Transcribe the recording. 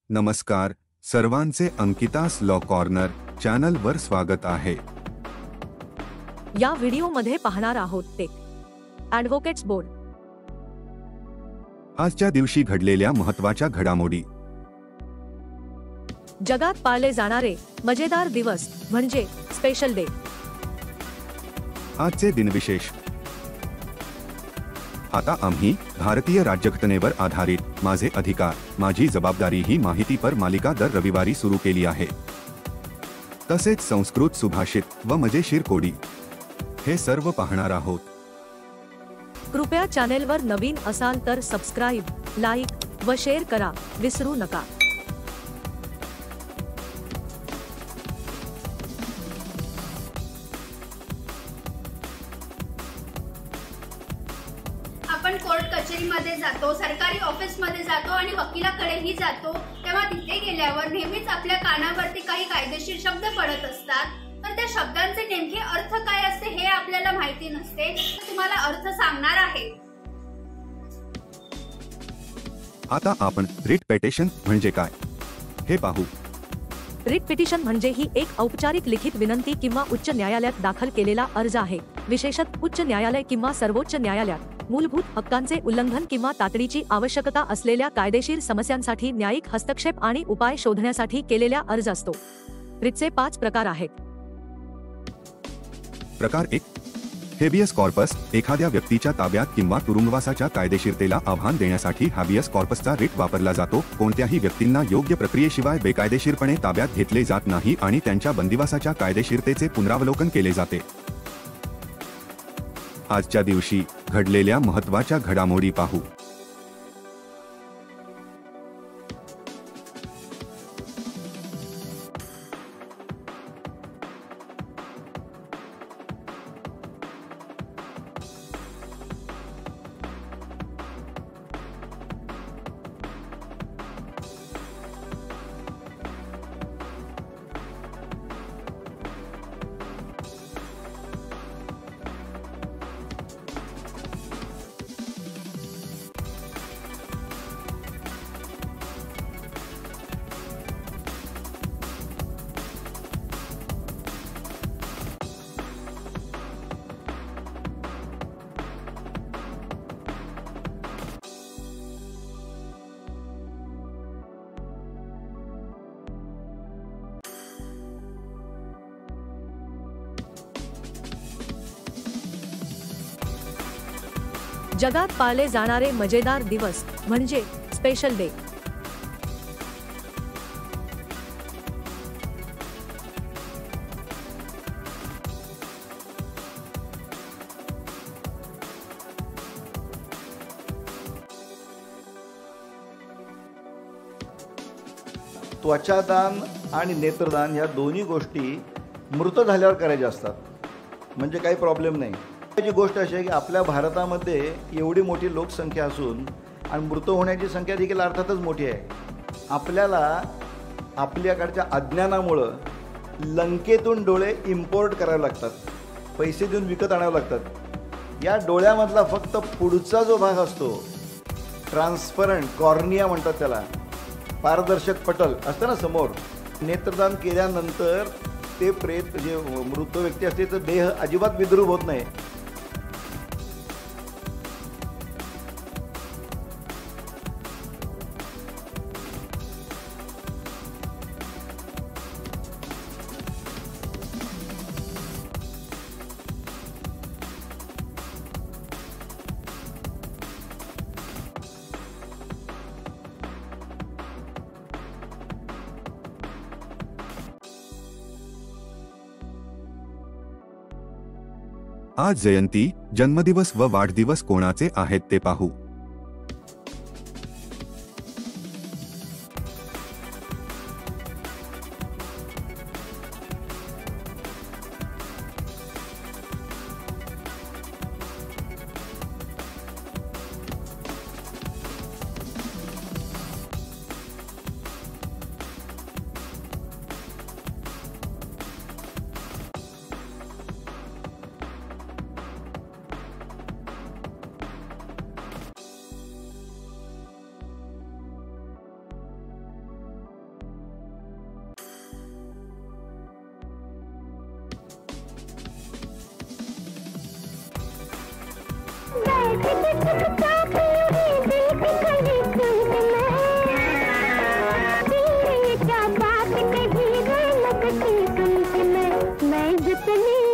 नमस्कार, सर्वांचे अंकितास law corner चॅनलवर स्वागत आहे। या व्हिडिओमध्ये पाहणार आहोत ते ॲडव्होकेट्स बोर्ड आजच्या दिवशी घडलेल्या महत्त्वाच्या घडामोडी। जगात पाळले जाणारे मजेदार दिवस म्हणजे स्पेशल डे। आजचे दिनविशेष। आता आम्ही भारतीय राज्यघटनेवर आधारित माझे अधिकार माझी जबाबदारी ही माहितीपर मालिका दर रविवारी सुरू केली आहे। तसेच संस्कृत सुभाषित व मजेशीर कोडी हे सर्व पाहणार आहोत। कृपया चॅनेलवर नवीन असाल तर सबस्क्राइब, लाईक व शेअर करा विसरू नका। आपण कोर्ट कचेरीमध्ये जातो, सरकारी ऑफिसमध्ये जातो आणि वकिलाकडेही जातो, तेव्हा तिथे गेल्यावर नेहमीच आपल्या कानावरती काही कायदेशीर शब्द पडत असतात। तर त्या शब्दांचे नेमके अर्थ काय असते हे आपल्याला माहिती नसते। तुम्हाला अर्थ सांगणार आहे। आता आपण रिट पिटिशन म्हणजे काय हे पाहू। रिट पिटिशन म्हणजे ही एक औपचारिक लिखित विनंती किंवा उच्च न्यायालयात दाखल केलेला अर्ज आहे। विशेषतः उच्च न्यायालय किंवा सर्वोच्च न्यायालयात मूलभूत हक्कांचे उल्लंघन किंवा तातडीची आवश्यकता असलेल्या कायदेशीर समस्यांसाठी न्यायिक हस्तक्षेप आणि उपाय शोधण्यासाठी केलेला अर्ज असतो। रिटचे 5 प्रकार आहेत। प्रकार 1, हेबियस कॉर्पस एखाद्या व्यक्तीच्या ताब्यात किंवा तुरुंगवासाच्या कायदेशीरतेला आव्हान देण्यासाठी हाबियस कॉर्पसचा रिट वापरला जातो। कोणत्याही व्यक्तींना योग्य प्रक्रियेशिवाय बेकायदेशीरपणे ताब्यात घेतले जात नाही आणि त्यांच्या बंदिवासाच्या कायदेशीरतेचे पुनरावलोकन केले जाते। आजच्या दिवशी घडलेल्या महत्त्वाच्या घडामोडी पाहू। जगात पाळले जाणारे मजेदार दिवस म्हणजे स्पेशल डे। त्वचादान आणि नेत्रदान या दोन्ही गोष्टी मृत झाल्यावर करायच्या असतात, म्हणजे काही प्रॉब्लेम नाही। जी गोष्ट अशी आहे की आपल्या भारतामध्ये एवढी मोठी लोकसंख्या असून आणि मृत होण्याची संख्या देखील अर्थातच मोठी आहे। आपल्याला आपल्याकडच्या अज्ञानामुळं लंकेतून डोळे इम्पोर्ट करावे लागतात, पैसे देऊन विकत आणावे लागतात। या डोळ्यामधला फक्त पुढचा जो भाग असतो ट्रान्सपरंट कॉर्निया म्हणतात त्याला, पारदर्शक पटल असतं ना समोर, नेत्रदान केल्यानंतर ते प्रेत जे मृत व्यक्ती असते तर देह अजिबात विद्रूप होत नाही। आज जयंती, जन्मदिवस व वाढदिवस कोणाचे आहेत ते पाहू। मैं जितनी